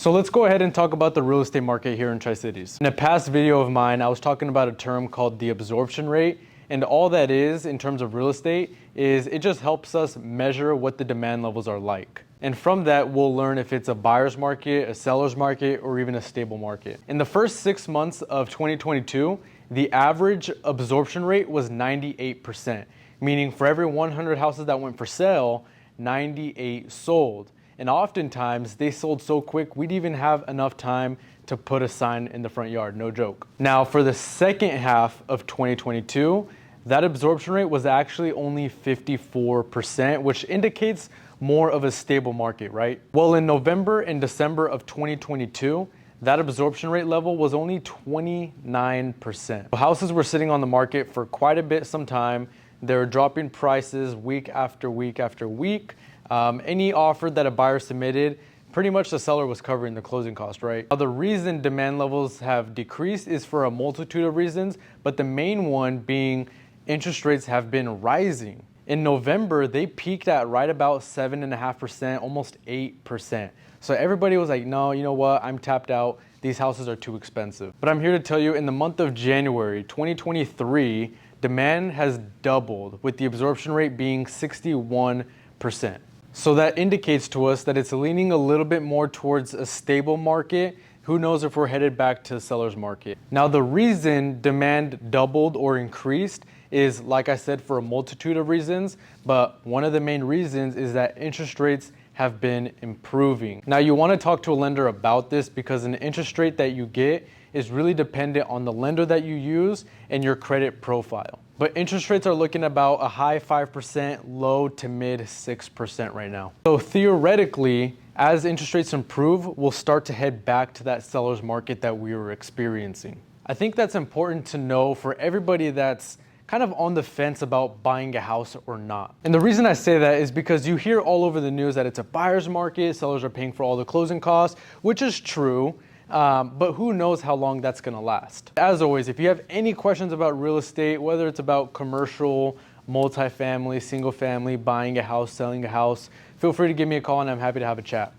So let's go ahead and talk about the real estate market here in Tri-Cities. In a past video of mine, I was talking about a term called the absorption rate. And all that is in terms of real estate is it just helps us measure what the demand levels are like. And from that, we'll learn if it's a buyer's market, a seller's market, or even a stable market. In the first 6 months of 2022, the average absorption rate was 98%, meaning for every 100 houses that went for sale, 98 sold. And oftentimes they sold so quick, we'd even have enough time to put a sign in the front yard, no joke. Now for the second half of 2022, that absorption rate was actually only 54%, which indicates more of a stable market, right? Well, in November and December of 2022, that absorption rate level was only 29%. Houses were sitting on the market for quite a bit some time. They were dropping prices week after week after week. Any offer that a buyer submitted, pretty much the seller was covering the closing cost, right? Now, the reason demand levels have decreased is for a multitude of reasons, but the main one being interest rates have been rising. In November, they peaked at right about 7.5%, almost 8%. So everybody was like, no, you know what? I'm tapped out. These houses are too expensive. But I'm here to tell you, in the month of January 2023, demand has doubled, with the absorption rate being 61%. So that indicates to us that it's leaning a little bit more towards a stable market. Who knows if we're headed back to the seller's market. Now, the reason demand doubled or increased is, like I said, for a multitude of reasons, but one of the main reasons is that interest rates have been improving. Now, you want to talk to a lender about this because an interest rate that you get is really dependent on the lender that you use and your credit profile. But interest rates are looking about a high 5%, low to mid 6% right now. So theoretically, as interest rates improve, we'll start to head back to that seller's market that we were experiencing. I think that's important to know for everybody that's kind of on the fence about buying a house or not. And the reason I say that is because you hear all over the news that it's a buyer's market, sellers are paying for all the closing costs, which is true. But who knows how long that's gonna last. As always, if you have any questions about real estate, whether it's about commercial, multifamily, single family, buying a house, selling a house, feel free to give me a call and I'm happy to have a chat.